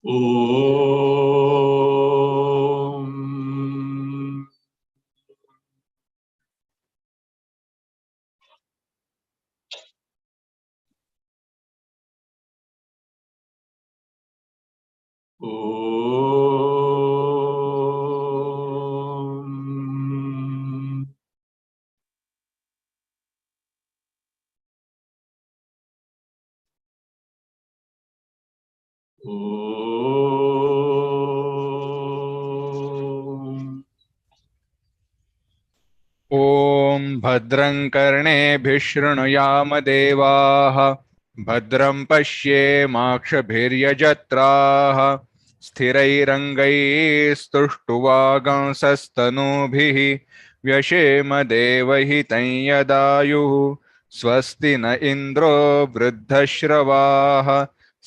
Om. Om. Om. ॐ भद्रं कर्णेभिः शृणुयाम देवाः भद्रं पश्येमाक्षभिर्यजत्राः स्थिरैरङ्गैस्तुष्टुवागंसस्तनूभिः व्यशेम देवहितं यदायुः स्वस्ति न इन्द्रो वृद्धश्रवाः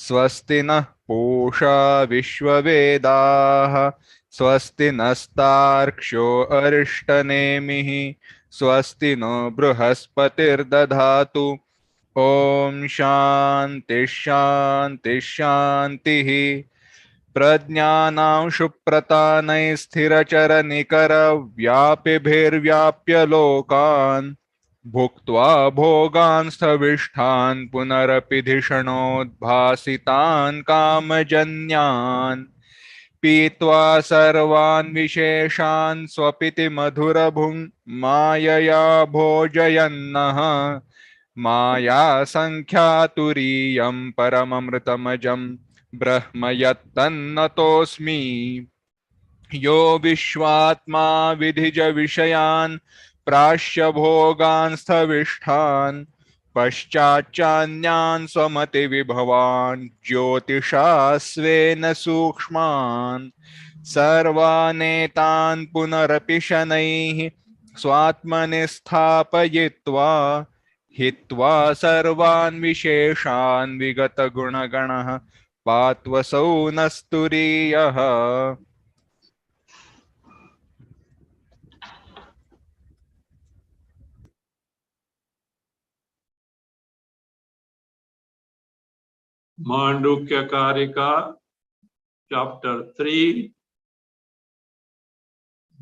स्वस्ति नः पूषा विश्ववेदाः स्वस्ति नस्तार्क्ष्यो अरिष्टनेमिः स्वस्ति नो बृहस्पतिर्दधातु ॐ शान्ति शान्ति शान्तिः प्रज्ञानां शुप्रतानैः स्थिरचरनिकरव्यापिभिर्व्याप्य लोकान् भुक्त्वा भोगान् स्थविष्ठान् पुनरपि धिषणोद्भासितान् कामजन्यान् पीत्वा सर्वान् विशेषान् स्वपिति मधुरभुङ् मायया भोजयन्नः माया सङ्ख्यातुरीयं परममृतमजं ब्रह्म यत्तन्नतोऽस्मि यो विश्वात्मा विधिज विषयान् प्राश्य भोगान् स्थविष्ठान् पश्चाच्चान्यान् स्वमति विभवान् ज्योतिषा स्वेन सूक्ष्मान् सर्वानेतान् पुनरपि शनैः स्वात्मनि स्थापयित्वा हित्वा सर्वान् विशेषान् विगतगुणगणः पात्वसौ नस्तुरीयः Mandukya Karika, Chapter 3,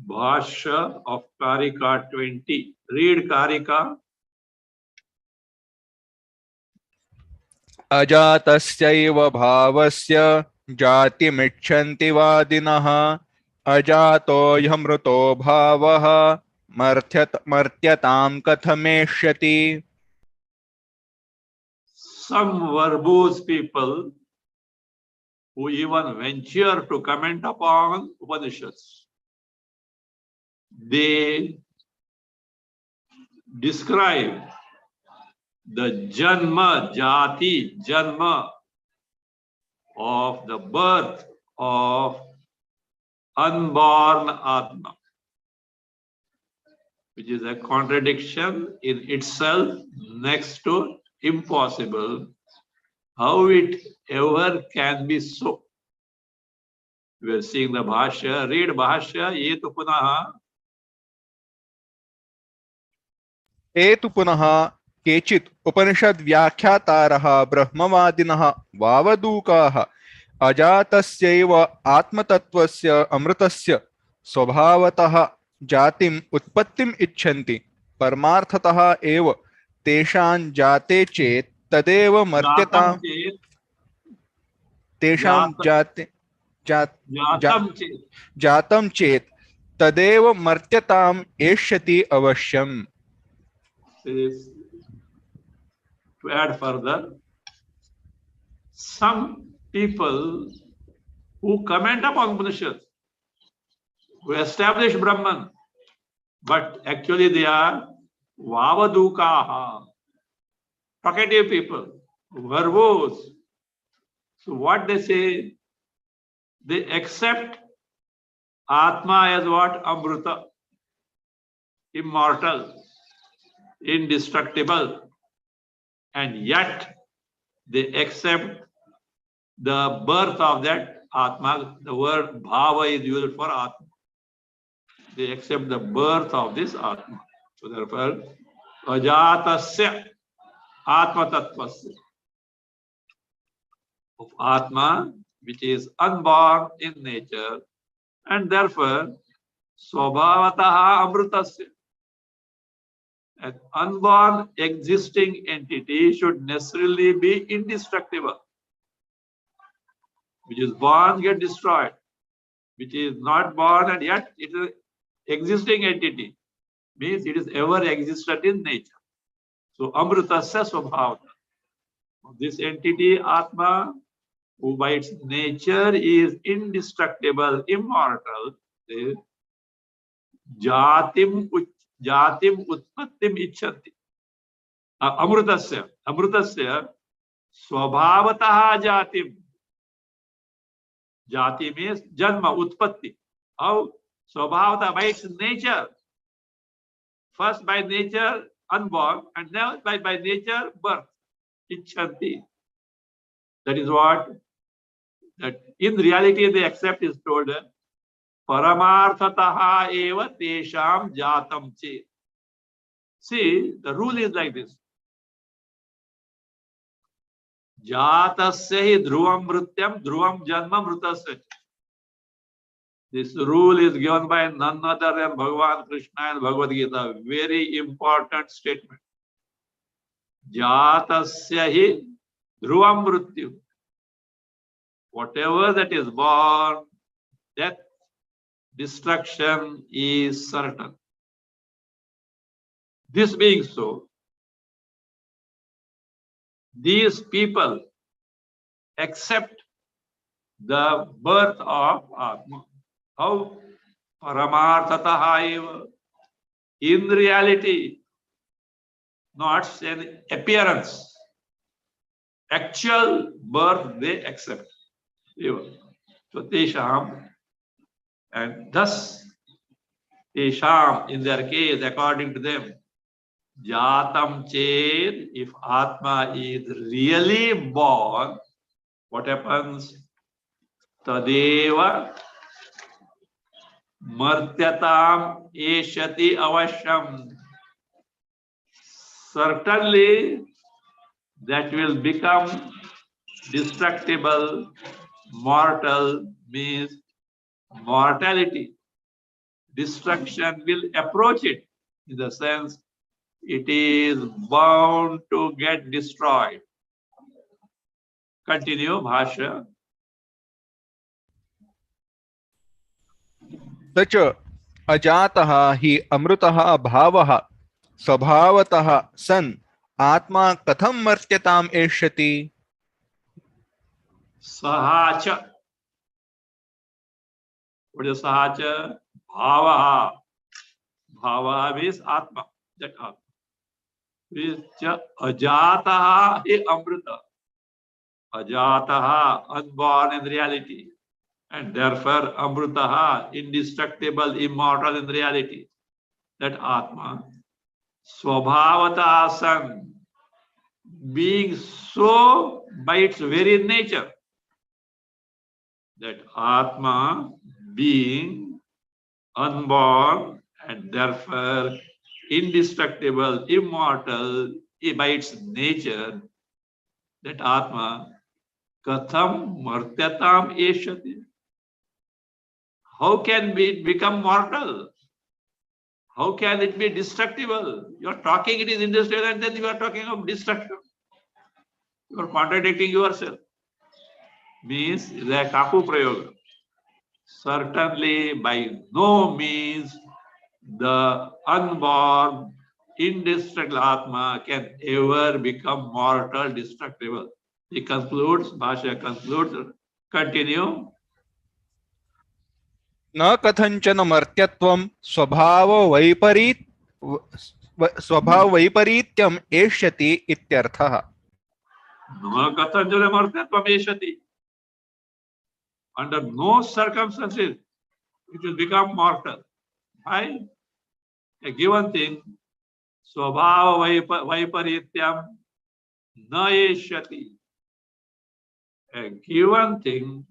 Bhashya of Karika 20. Read Karika. अजातस्यैव भावस्य जातिमिच्छन्ति वादिनः अजातो ह्यमृतो भावः मर्त्यतां कथमेष्यति. Some verbose people who even venture to comment upon Upanishads, they describe the janma of the birth of unborn Atma, which is a contradiction in itself, next to impossible. How it ever can be so? We are seeing the Bhashya. Read Bhashya. Yetu punaha. एतु पुनः केचित् उपनिषद् व्याख्यातारः ब्रह्मवादिनः वावदूकाः अजातस्यैव आत्मतत्त्वस्य अमृतस्य स्वभावतः जातिम् उत्पत्तिम् इच्छन्ति परमार्थतः एव तेषां जाते चेत् तदेव मर्त्यतां तेषां जातं चेत् तदेव मर्त्यताम् एष्यति अवश्यम्. To add further, some people who comment upon Upanishads, who establish Brahman, but actually they are Vavadukaha, talkative people, verbose. So what they say, they accept Atma as what? Amrita, immortal, indestructible, and yet they accept the birth of that Atma. The word Bhava is used for Atma. They accept the birth of this Atma. So therefore, Ajatasya Atma Tattvasya, of Atma, which is unborn in nature, and therefore swabhavataha amrutasya. An unborn existing entity should necessarily be indestructible. Which is born get destroyed, which is not born and yet it is existing entity, means it is ever existed in nature. So amrutasya swabhavata. This entity Atma, who by its nature is indestructible, immortal, is jatim utpattim ichchati. Amrutasya swabhavataha jatim. Jati means janma, utpatti. How? Swabhavata, by its nature. First by nature unborn, and now by nature birth. Ichchanti. That is what that in reality they accept is told. Paramarthataha eva tesham jatam che. See, the rule is like this. Jatasya hi dhruvam mrityam dhruvam janma mrutasya. This rule is given by none other than Bhagavan Krishna and Bhagavad Gita. Very important statement. Jatasya hi dhruvam mrityu. Whatever that is born, death, destruction is certain. This being so, these people accept the birth of Atma. How? Paramarthataha eva. In reality, not an appearance. Actual birth they accept. So Tesham, and thus Tesham, in their case, according to them, Jatam Ched, if Atma is really born, what happens? Tadeva Martyatam Eshati Avasham. Certainly that will become destructible, mortal means mortality. Destruction will approach it in the sense it is bound to get destroyed. Continue, Bhashya. तच अजातः हि अमृतः भावः स्वभावतः सन् आत्मा कथं मर्त्यताम् एष्यति? Sahacha. What is Sahacha? Bhavaha. Bhavaha means Atma. That Atma. Ajataha hi amrita. Ajataha, unborn in reality. And therefore amritaha, indestructible, immortal in reality. That Atma. Swabhavata san. Being so by its very nature. That Atma being unborn and therefore indestructible, immortal by its nature, that Atma katham martyatam eshati. How can it become mortal? How can it be destructible? You are talking it is indestructible and then you are talking of destruction. You are contradicting yourself. Means the kapu prayoga. Certainly by no means the unborn indestructible Atma can ever become mortal, destructible. He concludes, Bhashya concludes, continue. न कथंचन मर्त्यत्वं स्वभाव वैपरीत्यम एष्यति इत्यर्थः. न कथंचन मर्त्यत्वम एष्यति. Under no circumstances it will become mortal. Why? A given thing, swabhava vaiparityam na eshyati. A given thing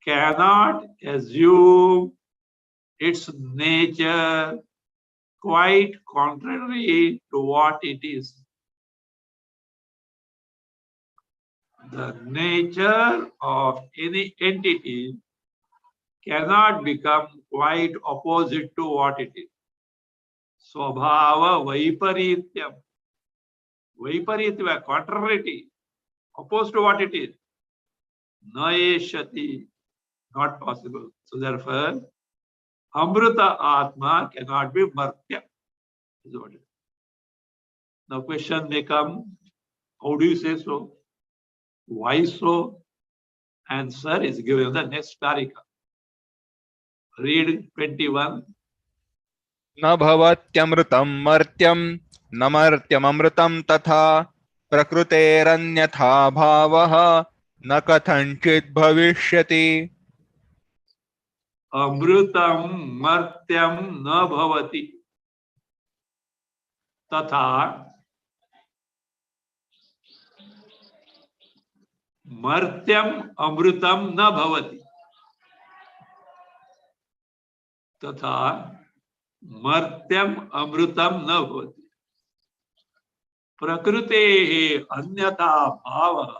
cannot assume its nature quite contrary to what it is. the nature of any entity cannot become quite opposite to what it is. Swabhava Vaiparityam. Vaiparityam, contrariety, opposed to what it is. Naeshati, not possible. So therefore, Amrita Atma cannot be Martya. Now question may come, how do you say so? Why so? Answer is given in the next Karika. Read 21. न भवत्यमृतं मर्त्यं न मर्त्यममृतं तथा प्रकृतेरन्यथा भावः न कथञ्चित् भविष्यति Amrutam Martyam na bhavati. Tatha Martyam Amrutam na bhavati. Tatha Martyam Amrutam na bhavati. Prakritehe anyata bhava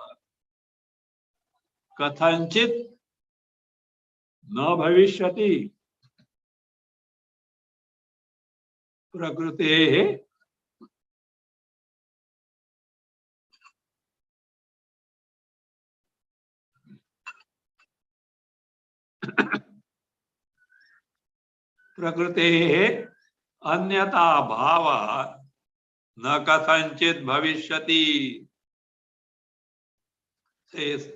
kathanchit na bhavishyati. Prakritehe Prakritehe anyata bhava na kathanchit bhavishyati. Says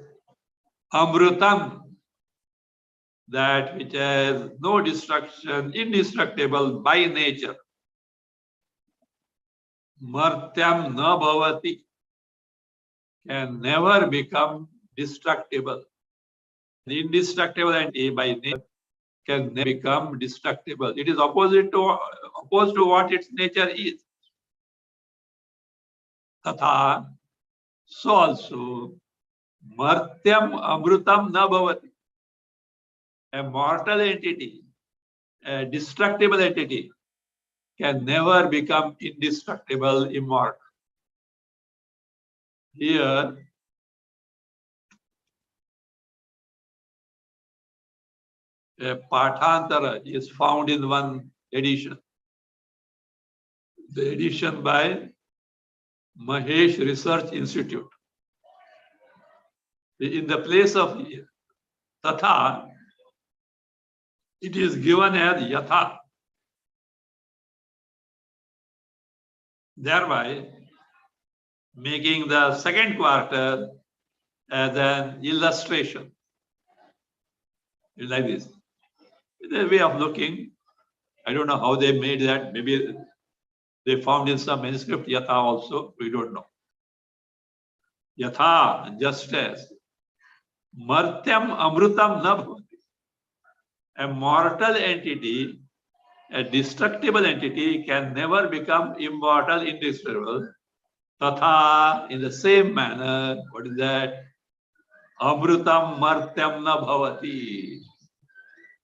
Amrutam, that which has no destruction, indestructible by nature. Martyam na bhavati, can never become destructible. The indestructible entity by nature can never become destructible. It is opposite to opposed to what its nature is. Tatha, so also Martyam Amrutam na bhavati. A mortal entity, a destructible entity, can never become indestructible, immortal. Here, a Patantara is found in one edition. The edition by Mahesh Research Institute. In the place of Tatha, it is given as Yatha. Thereby making the second quarter as an illustration. Like this. It's a way of looking. I don't know how they made that. Maybe they found in some manuscript Yatha also. We don't know. Yatha, just as Martyam Amrutam na bhavati. A mortal entity, a destructible entity, can never become immortal, indestructible. Tatha, in the same manner, what is that? Amrutam Martyam na bhavati.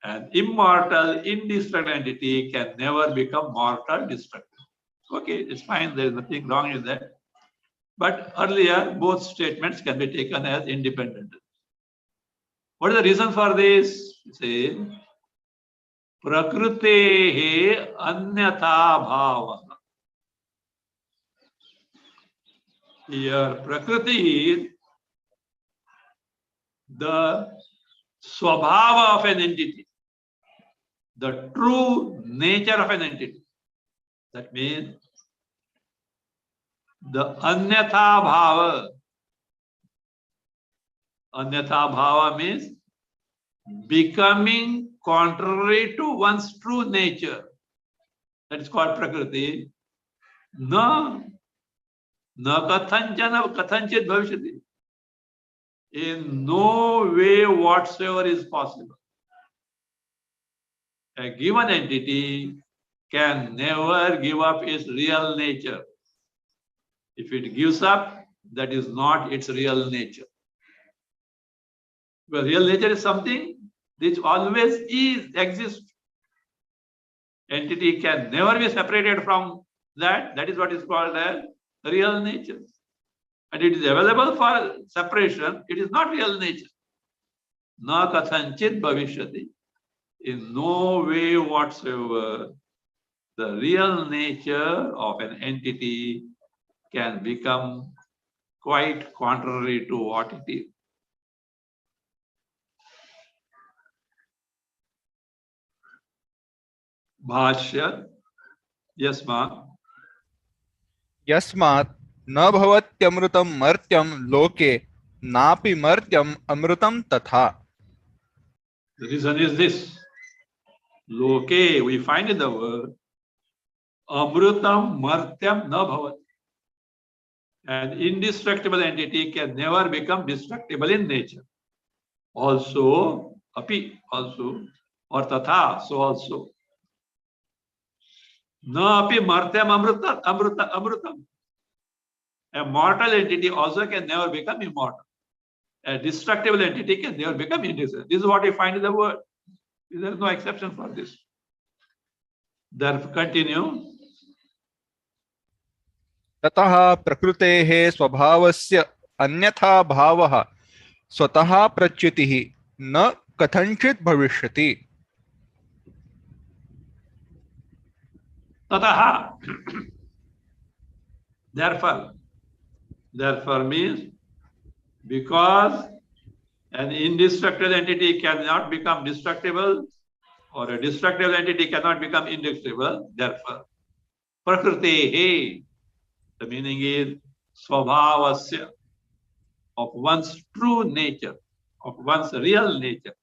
An immortal, indestructible entity can never become mortal, destructible. Okay, it's fine. There is nothing wrong with that. But earlier, both statements can be taken as independent. What is the reason for this? Say, Prakritehe anyatha bhava. Here, Prakriti is the swabhava of an entity, the true nature of an entity. That means the anyatha bhava. Anyatha bhava means becoming contrary to one's true nature. That is called Prakriti. Na kathanchana kathanchit bhavishyati. In no way whatsoever is possible. A given entity can never give up its real nature. If it gives up, that is not its real nature. But real nature is something which always exists. Entity can never be separated from that. That is what is called as real nature. and it is available for separation, it is not real nature. Na kathanchit bhavishyati. In no way whatsoever the real nature of an entity can become quite contrary to what it is. Bhashya, yes, ma'am. यस्मात् न भवत्यमृतं मर्त्यं लोके नापि मर्त्यं अमृतं तथा. The reason is this. Loke, we find in the word, amrutam martyam na bhavat. An indestructible entity can never become destructible in nature. Also, api, also, or tatha, so also. Na api martyam amrutam. A mortal entity also can never become immortal. A destructible entity can never become indestructible. This is what we find in the word. There is no exception for this. Therefore, continue. ततः प्रकृतेः स्वभावस्य अन्यथा भावः स्वतः प्रच्युतिः न कथंचित् भविष्यति. Tataha. Therefore means because an indestructible entity cannot become destructible, or a destructible entity cannot become indestructible, therefore, prakritehe, the meaning is swabhavasya, of one's true nature, of one's real nature.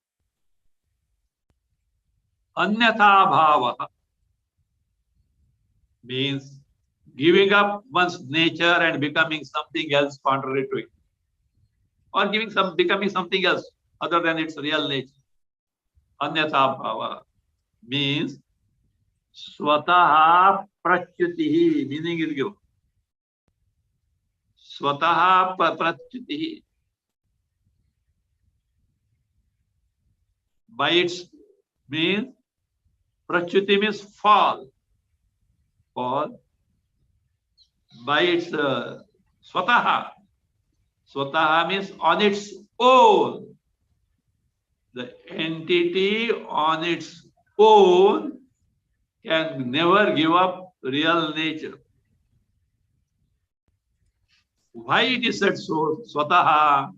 Anyatha bhava means giving up one's nature and becoming something else contrary to it, or becoming something else other than its real nature. Anyatha bhava means swataha pratyutihi, meaning is given. Swataha pratyutihi. By its means, pratyuti means fall. Fall. By its swataha. Swataha means on its own. The entity on its own can never give up real nature. Why it is said so? Swataha.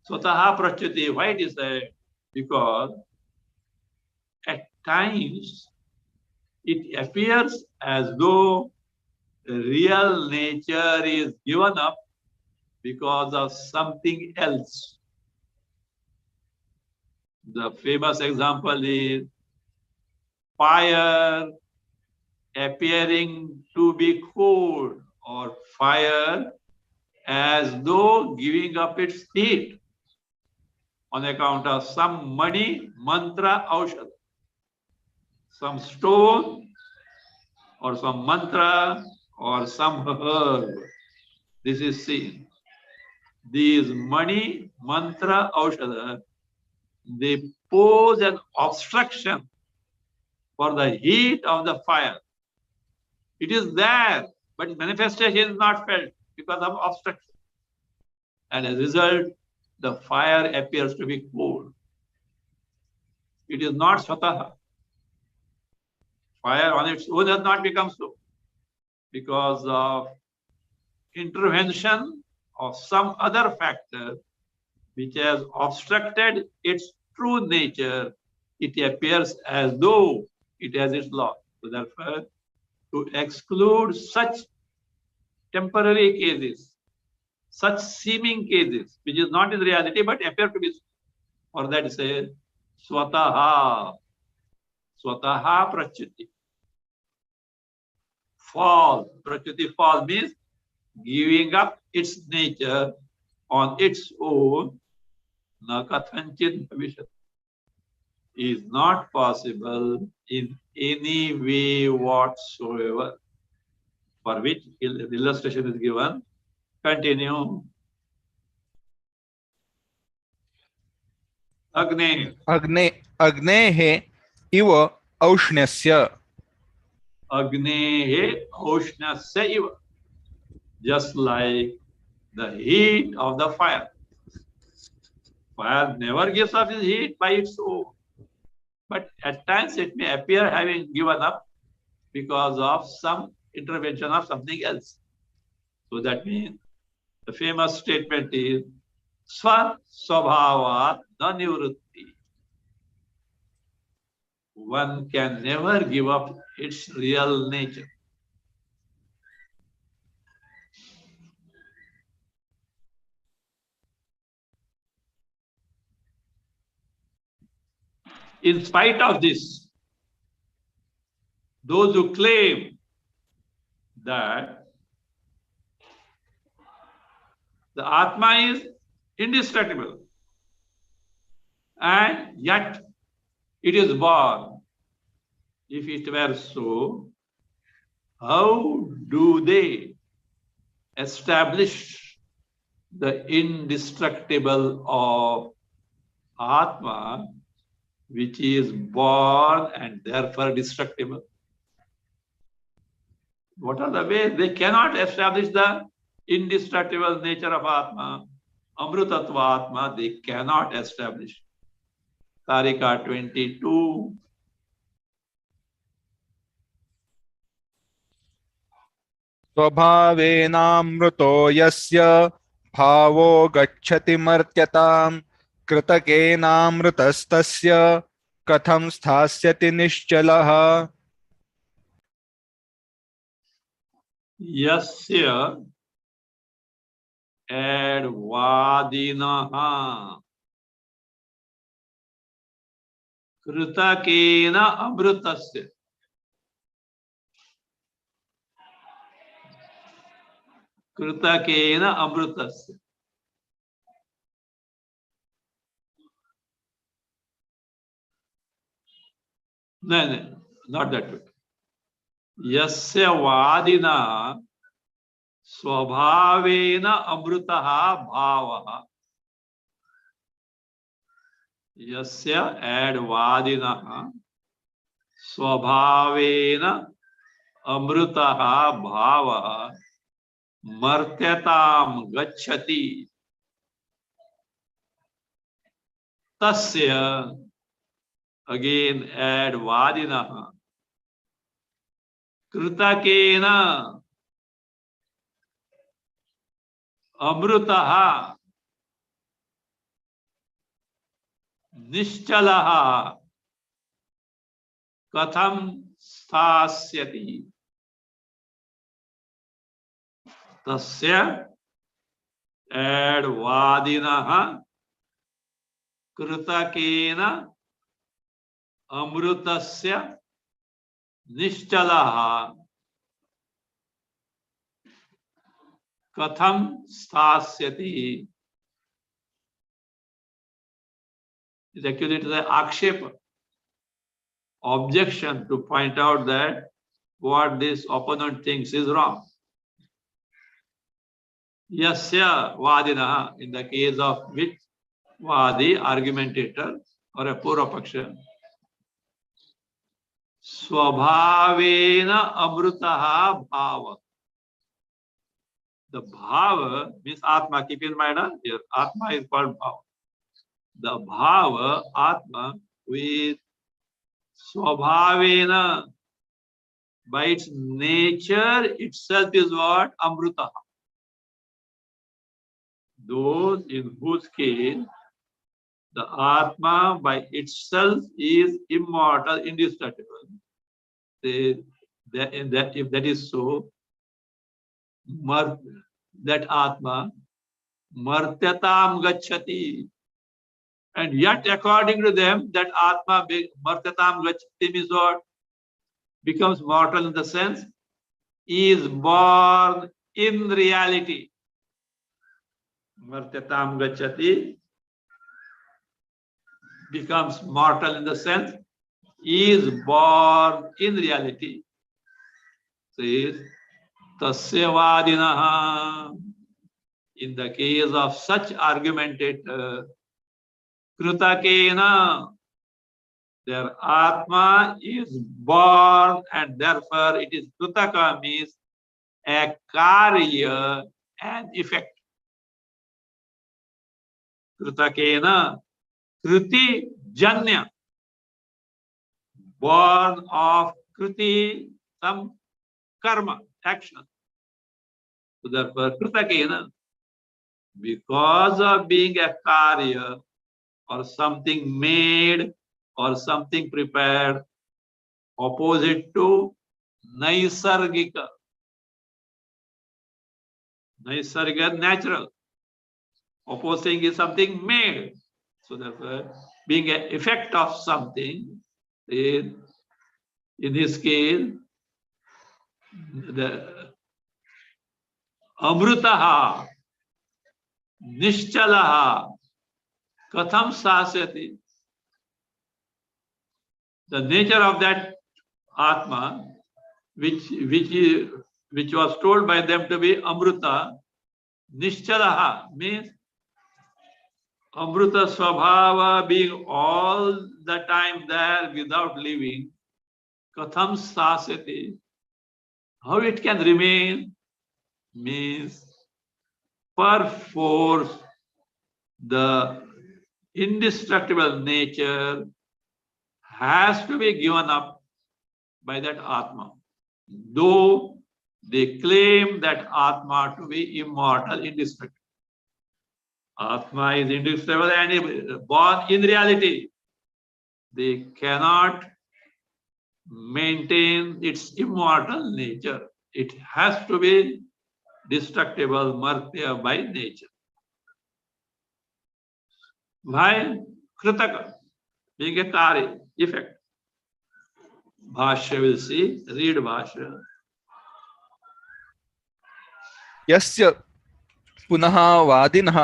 Swataha pratyuti. Why it is said? Because at times it appears as though real nature is given up because of something else. The famous example is fire appearing to be cold, or fire as though giving up its heat on account of some money, mantra, aushad, some stone or some mantra or some herb. This is seen. These money, mantra, aushad, they pose an obstruction for the heat of the fire. It is there, but manifestation is not felt because of obstruction. And as a result, the fire appears to be cold. It is not swataha. Fire on its own has not become so because of intervention of some other factor which has obstructed its true nature. It appears as though it has its law. So therefore, to exclude such temporary cases, such seeming cases, which is not in reality but appear to be, or that say swataha, swataha prachuti. Fall, prachuti fall means giving up its nature on its own, na kathanchit bhavishyati, is not possible in any way whatsoever, for which the illustration is given. Continue. Agne. अग्नेः इव औष्ण्यस्य. Agnehe aushnasya iva. just like the heat of the fire. Fire never gives up its heat by its own, but at times it may appear having given up because of some intervention of something else. So that means the famous statement is Swa Swabhavat na nivrutti. One can never give up its real nature. In spite of this, those who claim that the Atma is indestructible and yet it is born. If it were so, how do they establish the indestructible of Atma, which is born and therefore destructible? What are the ways? They cannot establish the indestructible nature of Atma, Amrutatva Atma, they cannot establish. Karika 22. स्वभावेनामृतो यस्य भावो गच्छति मर्त्यताम् कृतकेनामृतस्तस्य कथं स्थास्यति निश्चलः Yasya advadinaha kritakena amrutasya. Kritakena amrutasya. No, not that way. Yasya vadina swabhavena amrutaha bhavaha. Yasya advadinaha swabhavena amrutaha bhavaha martyatam gacchati tasya. Again add vadinaha kritakena amrutaha nischalaha katham sthasyati. Tasya add vadinaha kritakena amrutasya nischalaha katham sthasyati. It actually is an akshepa, objection to point out that what this opponent thinks is wrong. Yasya vadinaha, in the case of which vadi, argumentator or a purapaksha, swabhavena amrutaha bhava. The bhava means Atma. Keep in mind here, Atma is called bhava. The bhava, Atma, with swabhavena, by its nature itself is what? Amrutaha. Those in whose case the Atma by itself is immortal, indestructible. If that is so, that Atma martyatam gacchati. And yet, according to them, that Atma martyatam gacchati means what? Becomes mortal in the sense, is born in reality. Martyatam gacchati becomes mortal in the sense, is born in reality. Says tasyavadinaha. In the case of such argumentator, kritakena, their Atma is born and therefore it is kritaka, means a karya and effect. Kritakena, kriti janya, born of kriti, some karma, action. So therefore, kritakena, because of being a karya or something made or something prepared, opposite to naisargika. Naisargika, natural. Opposing is something made. So therefore, being an effect of something, in this case, the amrutaha, nishchalaha, katham sasyati. The nature of that Atma, which was told by them to be amruta, nishchalaha means amruta swabhava, being all the time there without leaving. Katham sasyati. How it can remain means perforce the indestructible nature has to be given up by that Atma. Though they claim that Atma to be immortal, indestructible. Atma is indestructible and born in reality. They cannot maintain its immortal nature. It has to be destructible, martya by nature. Why? Kritaka, being a karya, effect. Bhashya will see, read Bhashya. यस्य पुनः वादिनः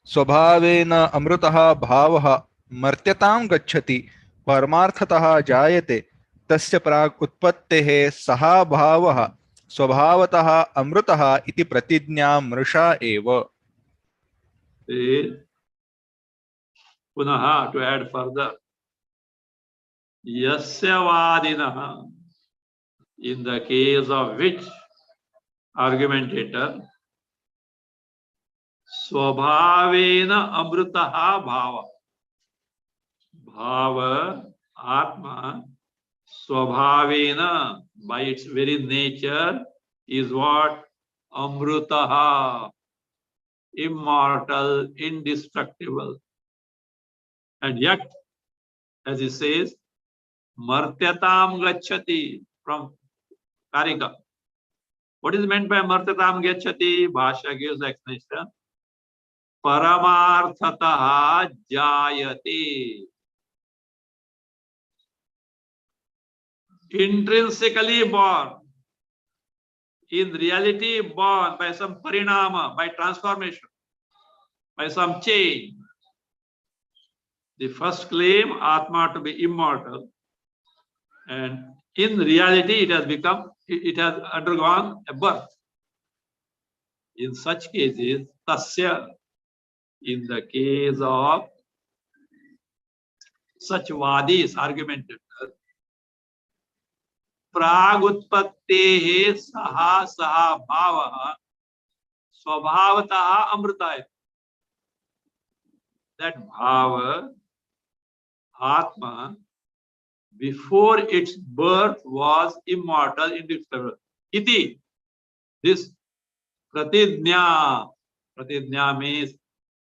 स्वभावेन अमृतः भावः मर्त्यतां गच्छति परमार्थतः जायते तस्य प्राक् उत्पत्तेः सः भावः स्वभावतः अमृतः इति प्रतिज्ञा मृषा एव. Punaha, to add further, yasya vadinaha, in the case of which argumentator, swabhavena amrutaha bhava, bhava, atma, swabhavena, by its very nature, is what? Amrutaha, immortal, indestructible. And yet, as he says, martyatam gacchati, from Karika. What is meant by martyatam gacchati? Bhashya gives explanation. Paramarthataha jayate. Intrinsically born. In reality born by some parinama, by transformation, by some change. The first claim, Atma to be immortal, and in reality it has undergone a birth. In such cases, tasya, in the case of such vadis, argumentators, pragutpattehe saha saha bhavaha swabhavataha amrutaya. That bhava, Atma, before its birth was immortal, indestructible. Iti, this pratidnya, pratidnya means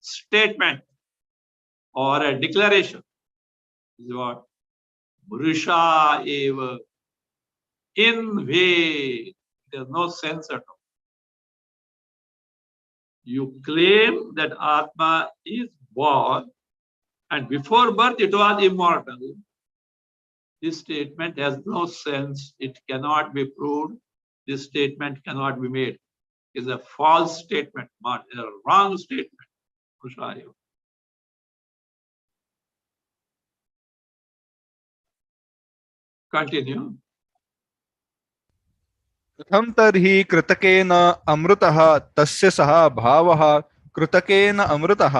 statement or a declaration. This is what? Mrisha eva, in vain. There is no sense at all. You claim that Atma is born, and before birth it was immortal. This statement has no sense. It cannot be proved. This statement cannot be made. It is a false statement, not a wrong statement. Continue. कथं तर्हि कृतकेन अमृतः तस्य सः भावः कृतकेन अमृतः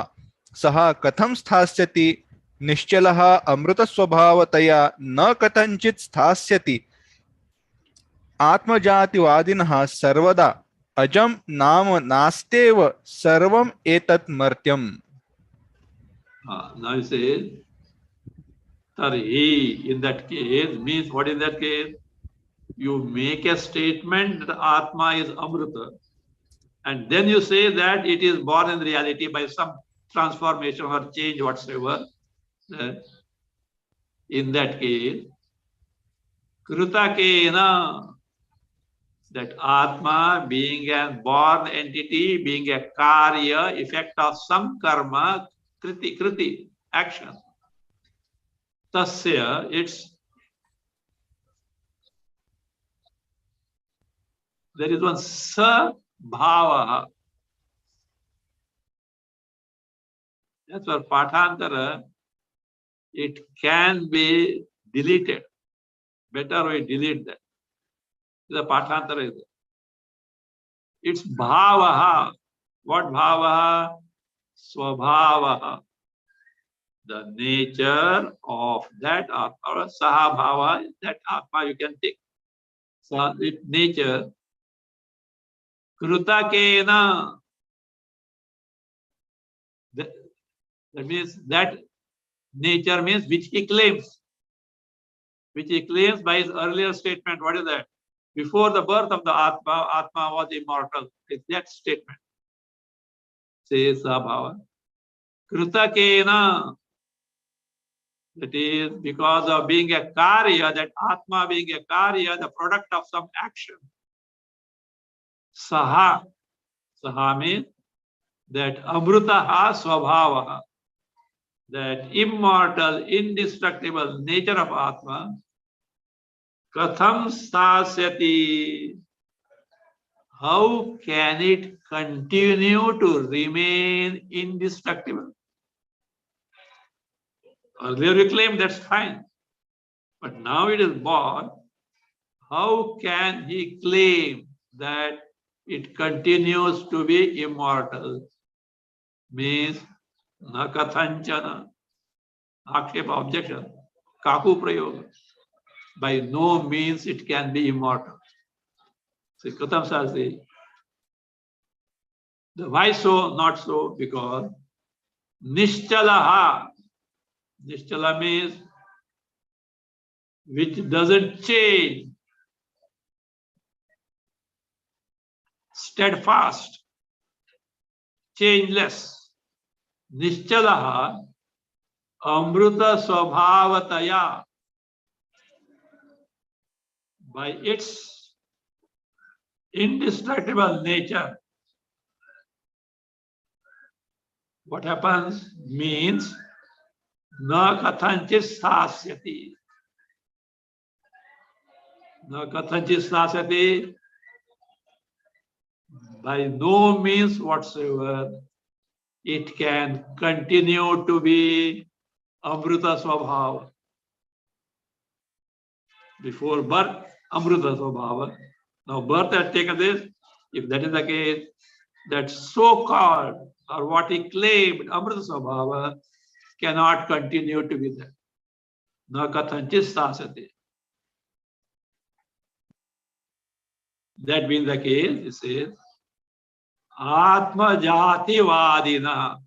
सः कथं स्थास्यति निश्चलः अमृतस्वभावतया न कथंचित् स्थास्यति आत्मजातिवादिनः सर्वदा अजम नाम नास्तेव सर्वम एतत् मर्त्यम. Now you say, Tarhi, in that case, means what in that case? You make a statement that Atma is Amrita, and then you say that it is born in reality by some transformation or change whatsoever. In that case, Kritakena, that Atma being a born entity, being a karya, effect of some karma, kriti, action. Tasya, there is one sabhava. That's why Patantara, it can be deleted. Better we delete that. The Patantara is there. It's bhavaha. What bhavaha? Swabhavaha. The nature of that Atma, or Saha Bhava, that Atma you can take. So its nature. Krutakena. That means that nature means which he claims. Which he claims by his earlier statement. What is that? Before the birth of the Atma, Atma was immortal. It's that statement. Says Sabhava. Kritakena. That is because of being a karya, that Atma being a karya, the product of some action. Saha. Saha means that Amrutaha Swabhavaha. That immortal, indestructible nature of Atma. Katham Sasyati. How can it continue to remain indestructible? Earlier we claimed that's fine. But now it is born. How can he claim that it continues to be immortal? Means na kathanchana. Akshepa, objection. Kaku prayoga. By no means it can be immortal. So Katham Sasdi. Why so? Not so, because Nishchalaha. Nishchala means which doesn't change. Steadfast. Changeless. Nishchalaha. Amruta Swabhavataya. By its indestructible nature. What happens means na kathanchit sasyati. Na kathanchit sasyati. By no means whatsoever it can continue to be Amrita Swabhava. Before birth, Amrita Swabhava. Now birth has taken this. If that is the case, that so-called or what he claimed Amrita Swabhava cannot continue to be there. Na kathanchit sasati. That being the case, he says, Atma Jati Vadina.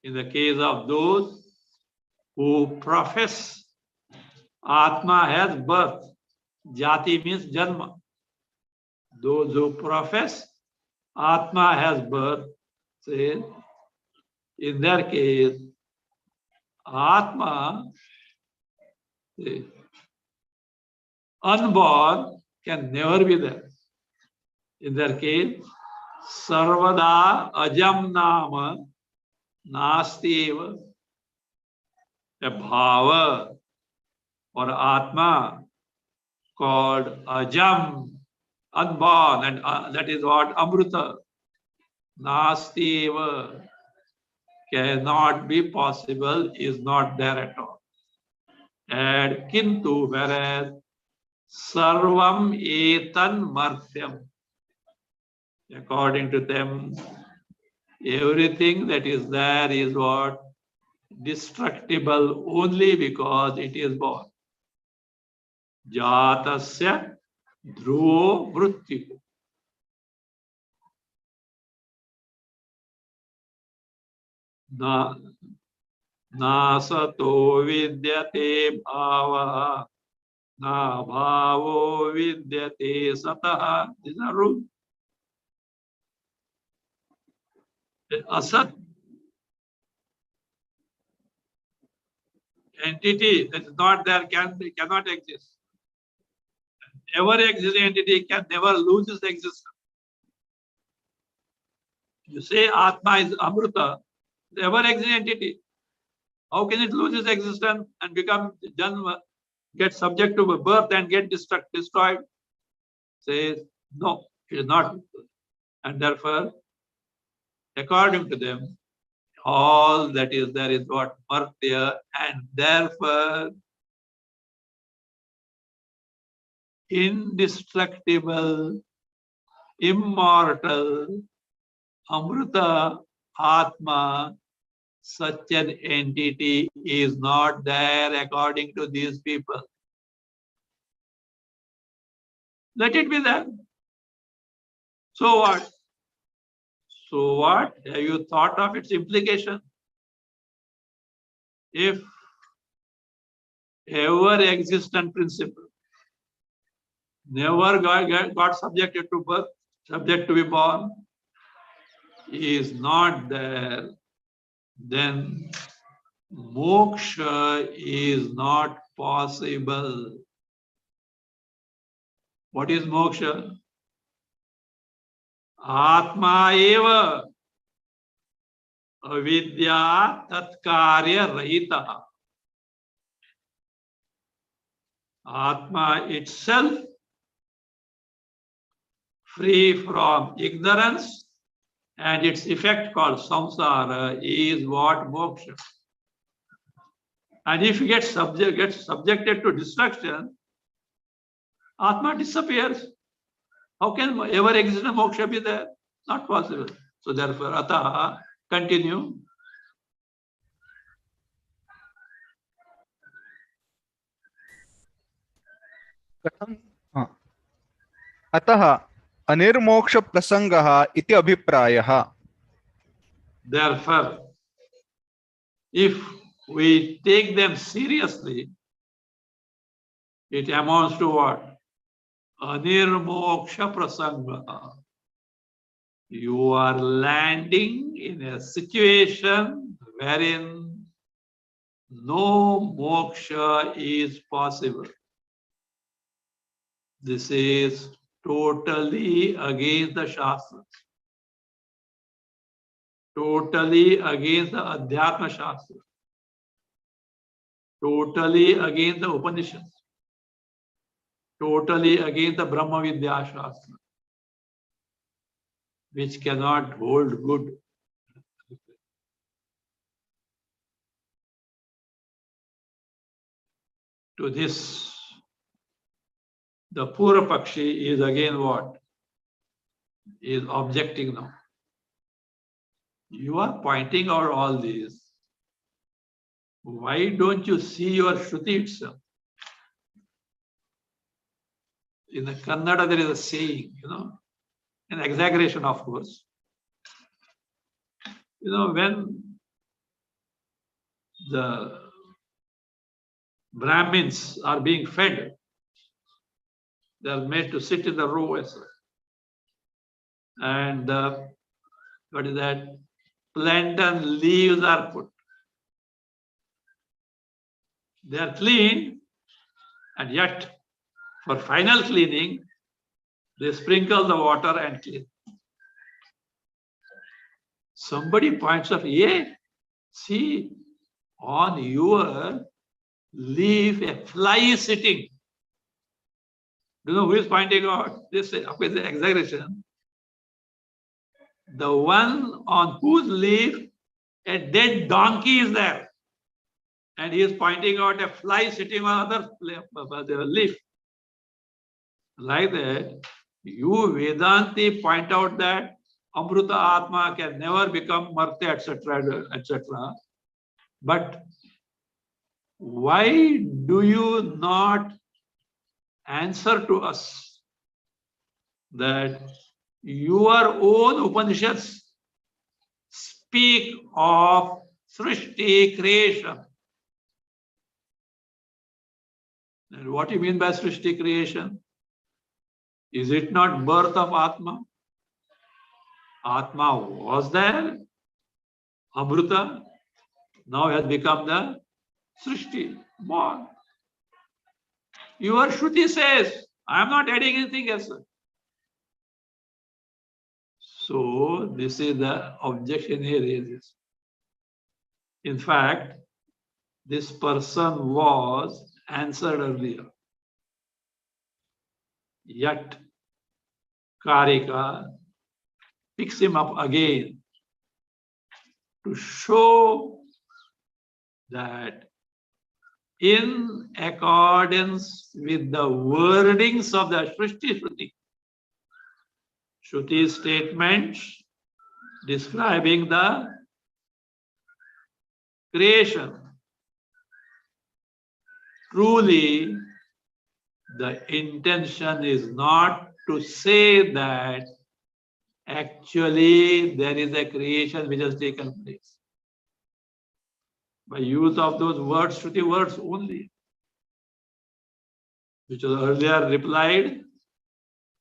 In the case of those who profess Atma has birth, Jati means Janma. Those who profess Atma has birth, say, in their case, Atma, say, unborn, can never be there. In their case, Sarvada Ajam Nama Nastiva, a Bhava or Atma called Ajam, unborn, and that is what Amrita, Nastiva, cannot be possible, is not there at all. And Kintu, whereas Sarvam Etan Martyam, according to them, everything that is there is what? destructible only because it is born. Jatasya dhruvo mrityu. Nasato vidyate bhava, na bhavo vidyate sataha. These are rules. Asat entity that is not there cannot exist. Ever existing entity can never lose its existence. You say Atma is Amrita, the ever existing entity. How can it lose its existence and become Janma, get subject to birth and get destroyed? Says no, it is not. And therefore, according to them, all that is there is what Martya, and therefore indestructible, immortal, Amrita, Atma, such an entity is not there according to these people. Let it be there. So what? So what? Have you thought of its implication? If ever existent principle never got subjected to birth, subject to be born, is not there, then moksha is not possible. What is moksha? Atma eva avidya tatkarya rahita. Atma itself, free from ignorance, and its effect called samsara is what moksha. And if you gets subjected to destruction, Atma disappears. How can ever exist a moksha be there? Not possible. So therefore, ataha, continue. अतः अनिर्मोक्ष प्रसंगः इति अभिप्रायः. Therefore, if we take them seriously, it amounts to what? Anirmoksha prasanga. You are landing in a situation wherein no moksha is possible. This is totally against the Shastras, totally against the Adhyatma Shastra, totally against the Upanishads, totally against the Brahma Vidya Shastra, which cannot hold good. To this, the Pura Pakshi is again what? Is objecting now. You are pointing out all these. Why don't you see your Shruti itself? In the Kannada, there is a saying, an exaggeration, of course. When the Brahmins are being fed, they are made to sit in the row as well. And what is that? Plantain leaves are put. They are cleaned, and yet for final cleaning, they sprinkle the water and clean. Somebody points out, yeah, see, on your leaf a fly is sitting. Do you know who is pointing out? This is the exaggeration. The one on whose leaf a dead donkey is there. And he is pointing out a fly sitting on other leaf. Like that, you Vedanti point out that Amrita Atma can never become Martya, etc., etc. But why do you not answer to us that your own Upanishads speak of Srishti, creation? And what do you mean by Srishti, creation? Is it not birth of Atma? Atma was there, Amruta, now has become the Srishti, born. Your Shruti says, I am not adding anything else. So, this is the objection he raises. In fact, this person was answered earlier. Yet, Karika picks him up again to show that in accordance with the wordings of the Shruti, Shruti statements describing the creation, truly the intention is not to say that actually there is a creation which has taken place. By use of those words, Shruti words only, which was earlier replied,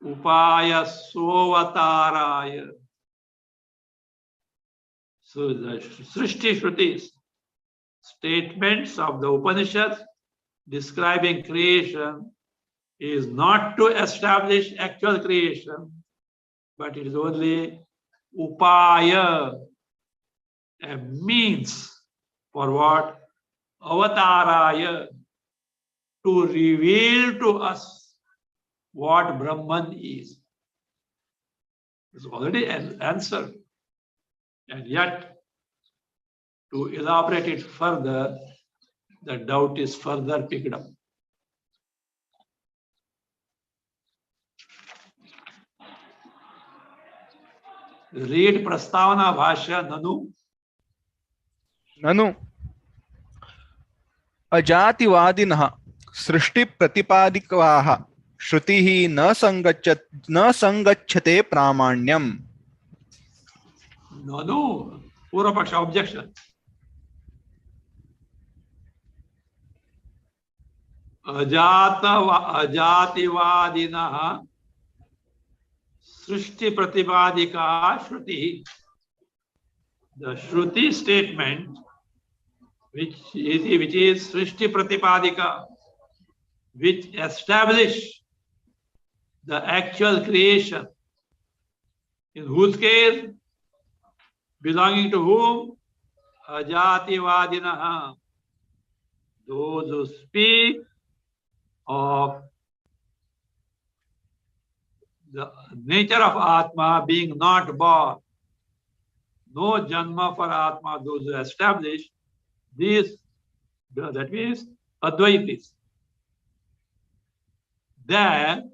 Upaya Sovataraya. So the Srishti Shrutis, statements of the Upanishads describing creation, is not to establish actual creation, but it is only Upaya, a means for what? Avataraya, to reveal to us what Brahman is. It's already answered. And yet, to elaborate it further, the doubt is further picked up. Read Prastavana Bhashya Nanu. ननु अजातिवादिनः सृष्टिप्रतिपादिकाः श्रुतिः न संगच्छते प्रामाण्यम्. Nanu, Purvapaksha objection. Ajativadinah Srishti Pratipadika Shruti. The Shruti statement, which is Srishti Pratipadika, which establish the actual creation, in whose case, belonging to whom? Ajativadinah, those who speak of the nature of Atma being not born, no Janma for Atma, those who establish this, that means Advaitis. Then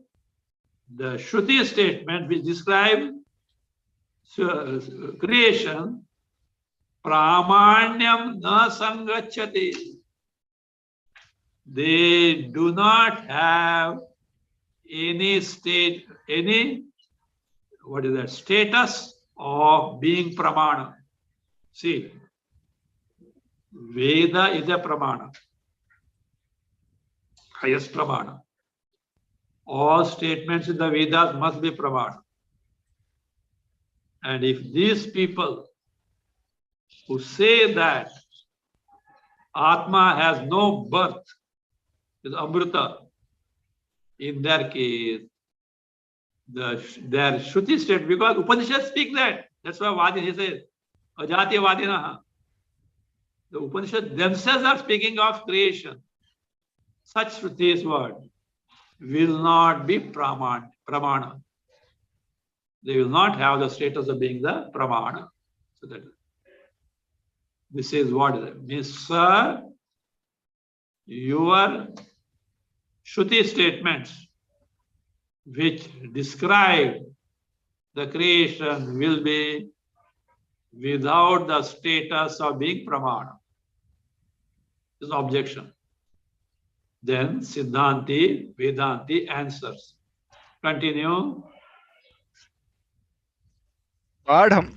the Shruti statement which describes creation, Pramanyam na sangachyate. They do not have any state, status of being pramana. See, Veda is a pramana, highest pramana. All statements in the Vedas must be pramana. And if these people who say that Atma has no birth, is Amrita, in their case, their Shruti state, because Upanishads speak that. That's why Vadi, he says, Ajati Vadinaha. The Upanishads themselves are speaking of creation. Such Shruti's word will not be pramana. They will not have the status of being the pramana. So that this is what it means. Sir, your Shruti statements which describe the creation will be without the status of being pramana. This is objection. Then Siddhanti, Vedanti answers. Continue. गाढं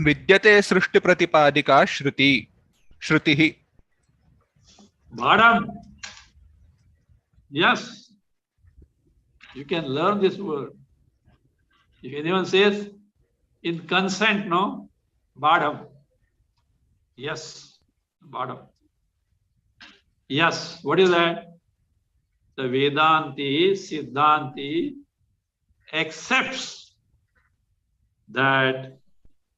विद्यते सृष्टिप्रतिपादिका श्रुतिः. Bhadam. Yes. You can learn this word. If anyone says in consent, no? Bhadam. Yes. Bhadam. Yes. What is that? The Vedanti, Siddhanti accepts that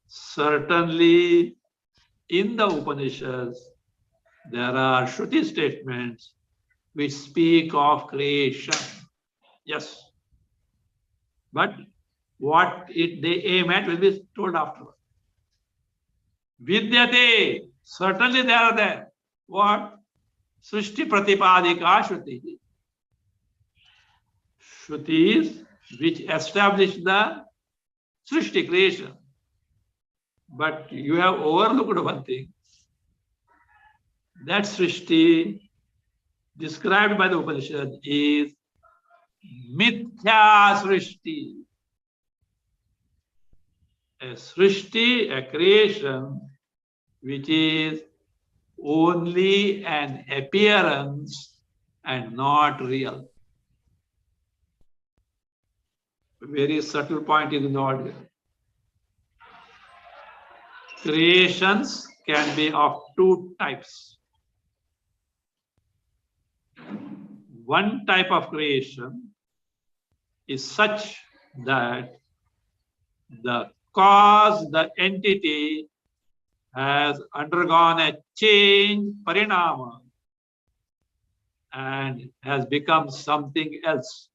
certainly in the Upanishads there are Shruti statements which speak of creation. Yes. But what they aim at will be told afterwards. Vidyate, certainly they are there. What? Srishti Pratipadika Shruti. Shrutis which establish the Srishti creation. But you have overlooked one thing. That Srishti described by the Upanishad is Mithya Srishti. A Srishti, a creation, which is only an appearance and not real. Very subtle point is involved here. Creations can be of two types. One type of creation is such that the cause, the entity, has undergone a change, parinama, and has become something else.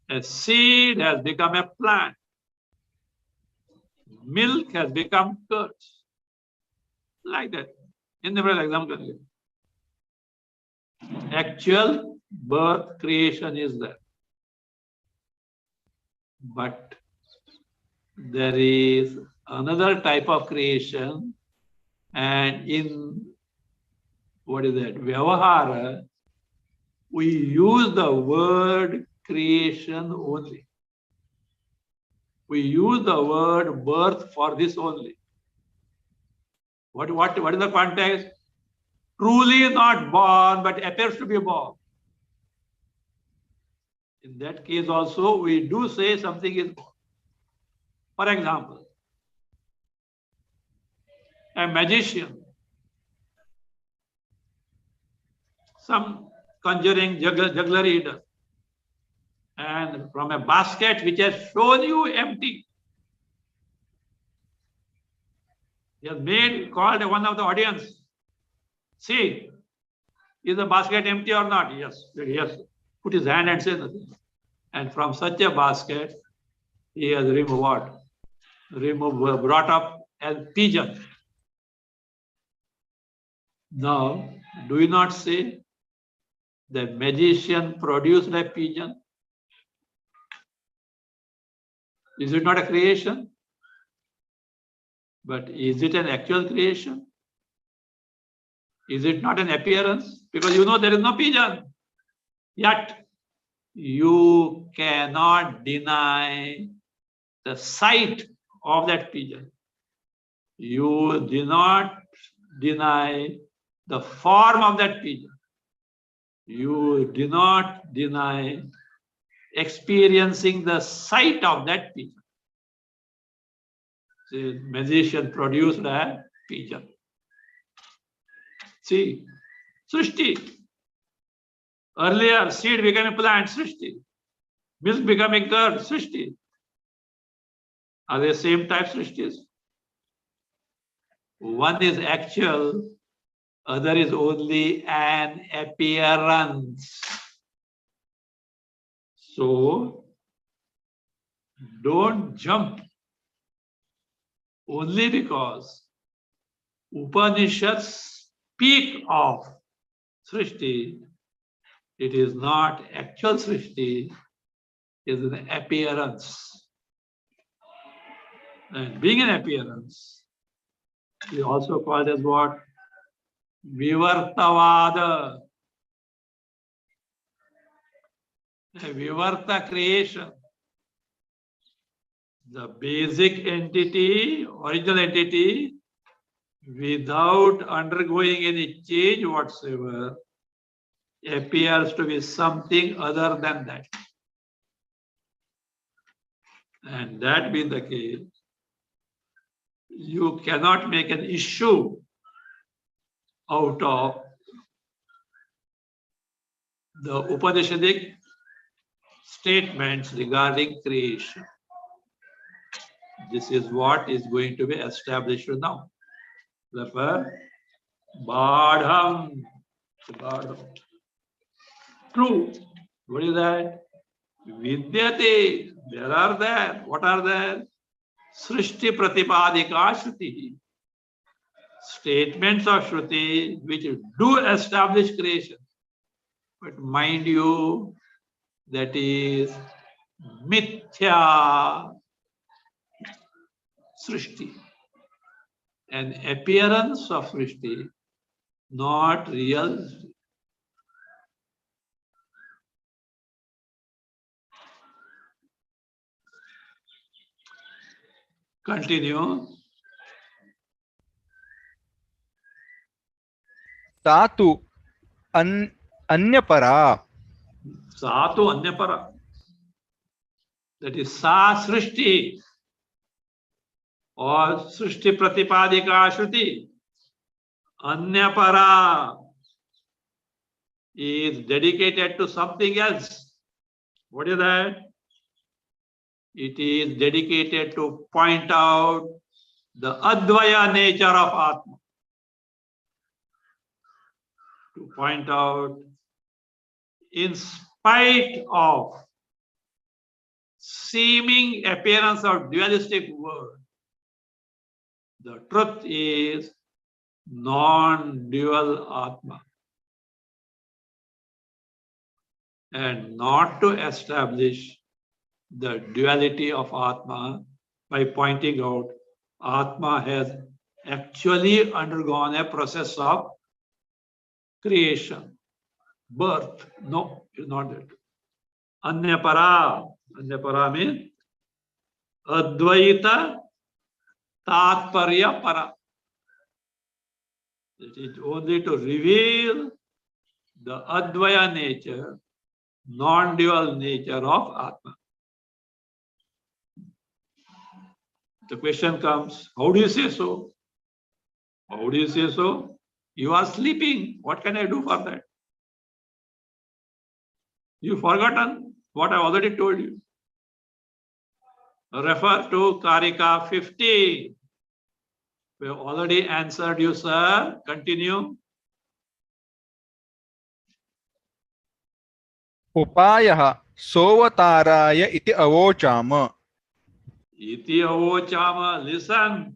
A seed has become a plant. Milk has become curd. Like that. In the example, actual birth creation is there. But there is another type of creation, and in what is that? Vyavahara, we use the word creation only. We use the word birth for this only. What is the context? Truly not born, but appears to be born. In that case also, we do say something is born. For example, a magician, some conjuring jugglery he does, and from a basket which has shown you empty, he has called one of the audience. See, is the basket empty or not? Yes. Yes. Put his hand and say nothing. And from such a basket, he has removed what? Brought up a pigeon. Now, do you not say the magician produced a pigeon? Is it not a creation? But is it an actual creation? Is it not an appearance? Because you know there is no pigeon. Yet, you cannot deny the sight of that pigeon. You do not deny the form of that pigeon. You do not deny experiencing the sight of that pigeon. The magician produced a pigeon. See, Srishti. Earlier, seed became a plant, Srishti. Milk becoming curd, Srishti. Are they same type Srishtis? One is actual, other is only an appearance. So, don't jump only because Upanishads speak of Srishti. It is not actual Srishti, it is an appearance. And being an appearance, we also call it as what? Vivartavada, a Vivarta creation. The basic entity, original entity, without undergoing any change whatsoever, appears to be something other than that. And that being the case, you cannot make an issue out of the Upanishadic statements regarding creation. This is what is going to be established now. Therefore, Badham. True. What is that? Vidyate. There are there. What are there? Srishti Pratipadika Shruti. Statements of Shruti which do establish creation. But mind you, that is Mithya Srishti. An appearance of Srishti, not real. Continue. Tatu Anyapara. Satu Anyapara. That is Sa Srishti or Srishti Pratipadika Shruti. Anyapara is dedicated to something else. What is that? It is dedicated to point out the Advaya nature of Atma. To point out, in spite of seeming appearance of dualistic world, the truth is non-dual Atma. And not to establish the duality of Atma by pointing out Atma has actually undergone a process of creation, birth. No, it's not that. Anyapara. Anyapara means Advaita Tatparya Para. It is only to reveal the Advaya nature, non-dual nature of Atma. The question comes, how do you say so? How do you say so? You are sleeping. What can I do for that? You've forgotten what I already told you. Refer to Karika 50. We have already answered you, sir. Continue. Upayah Sovataraya iti avochama. Iti avochama. Listen.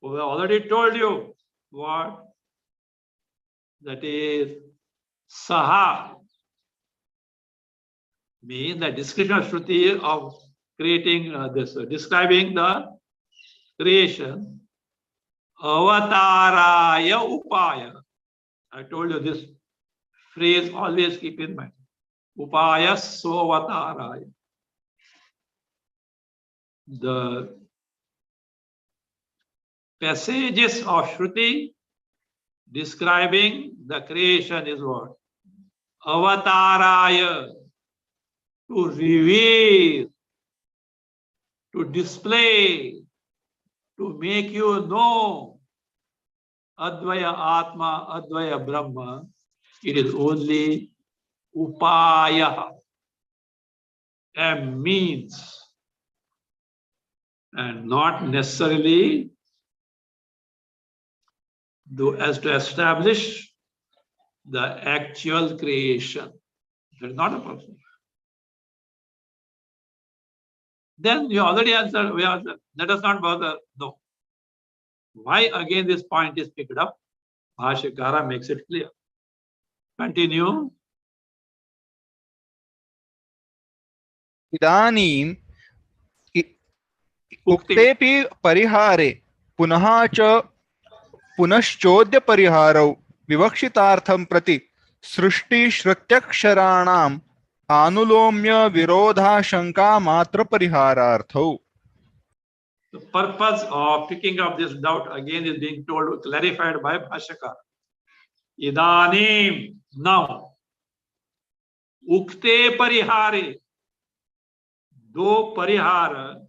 We have already told you what? That is Saha. Means the description of Shruti of creating describing the creation. Avataraya upaya. I told you this phrase, always keep in mind. Upaya sovataraya. The passages of Shruti describing the creation is what? Avataraya. To reveal, to display, to make you know Advaya Atma, Advaya Brahma. It is only upaya, a means, and not necessarily as to establish the actual creation. That is not a person. Then you already answered, we answered. Let us not bother. No. Why again this point is picked up? Bhashyakara makes it clear. Continue. Idanim uktepi parihare punaha cha पुनश्चोद्य परिहारौ विवक्षितार्थं प्रति सृष्टि श्रुत्यक्षराणाम् आनुलोम्य विरोधाशंका मात्र परिहारार्थौ. The purpose of picking up this doubt again is being told, clarified by Bhashya. Idanim, now, ukte parihare, do parihara,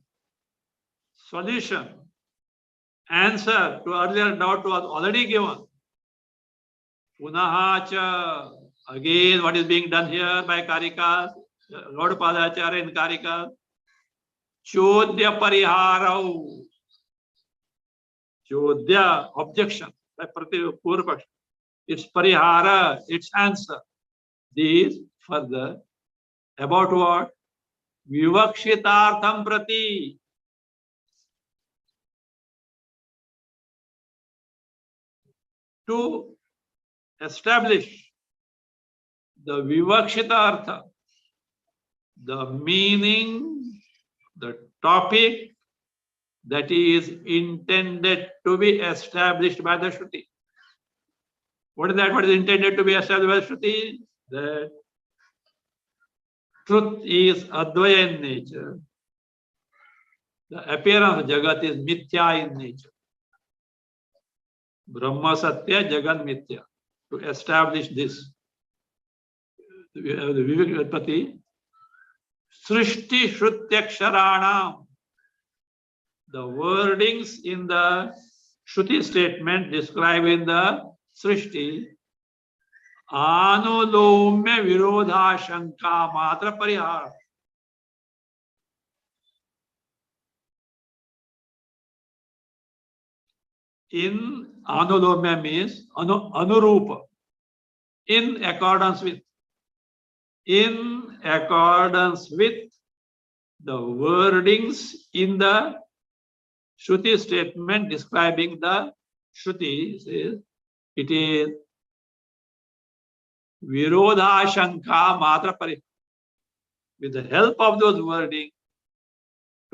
solution, answer to earlier doubt was already given. Punahacha, again, what is being done here by Karika, Lord Padacharya in Karika, Chodya Pariharau. Chodya, objection, by Purvaksha. Its Parihara, its answer. These further, about what? Vivakshitartham prati. To establish the Vivakshitartha, the meaning, the topic that is intended to be established by the Shruti. What is that? What is intended to be established by the Shruti? That truth is Advaya in nature. The appearance of Jagat is Mithya in nature. Brahma Satya, Jagat Mithya. To establish this, the Vivekapati, Srishti Shrutyaksharanam, the wordings in the Shruti statement describing the Srishti, Anulomya Virodhashanka Matra Parihara. In Anulomya means Anurupa, in accordance with. In accordance with the wordings in the Shruti statement describing the Shruti, says it is Virodhashanka Matra Parihara. With the help of those wordings,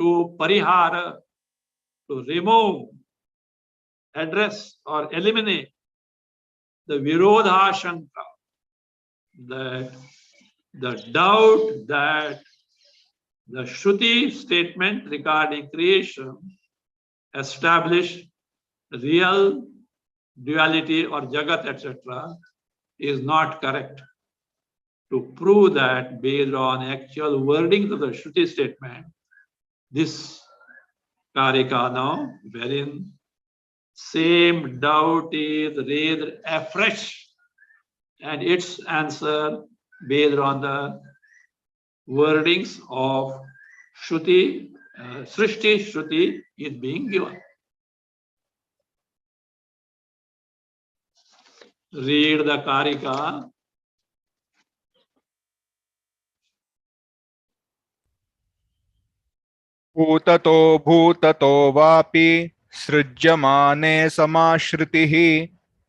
to Parihara, to remove, address or eliminate the Virodhashanka, that the doubt that the Shruti statement regarding creation establish real duality or Jagat, etc., is not correct. To prove that based on actual wordings of the Shruti statement, this Karika now, wherein same doubt is raised afresh, and its answer based on the wordings of Shruti, Srishti Shruti is being given. Read the Karika. भूततो वापि सृज्यमाने समाश्रितिः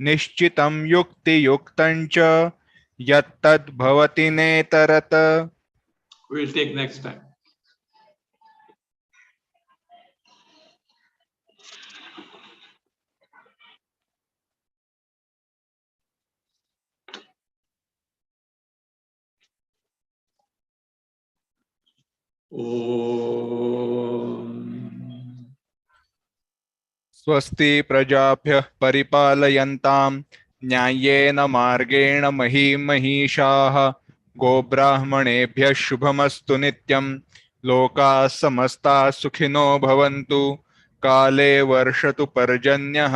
निश्चितं युक्तियुक्तं च यत्तद् भवति नेतरत्. We will take next time. स्वस्ति प्रजाभ्यः परिपालयन्तां न्याय्येन मार्गेण महीं महिषाः गोब्राह्मणेभ्यः शुभमस्तु नित्यं लोकाः समस्ताः सुखिनो भवन्तु काले वर्षतु पर्जन्यः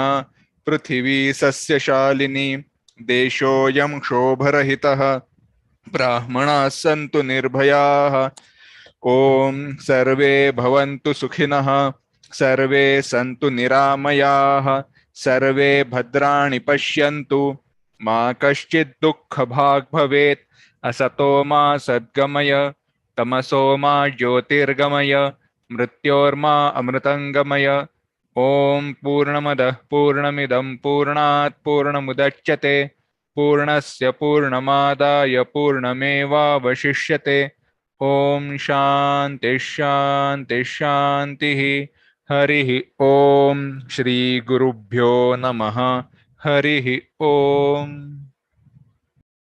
पृथिवी सस्यशालिनी देशोऽयं क्षोभरहितः ब्राह्मणाः सन्तु निर्भयाः ॐ सर्वे भवन्तु सुखिनः सर्वे सन्तु निरामयाः सर्वे भद्राणि पश्यन्तु मा कश्चित् दुःखभाग् भवेत् असतो मा सद्गमय तमसो मा ज्योतिर्गमय मृत्योर्मा अमृतङ्गमय ॐ पूर्णमदः पूर्णमिदं पूर्णात् पूर्णमुदच्यते पूर्णस्य पूर्णमादाय पूर्णमेवावशिष्यते ॐ शान्ति शान्ति शान्तिः हरिः ओम। श्री गुरुभ्यो नमः। हरिः ओम।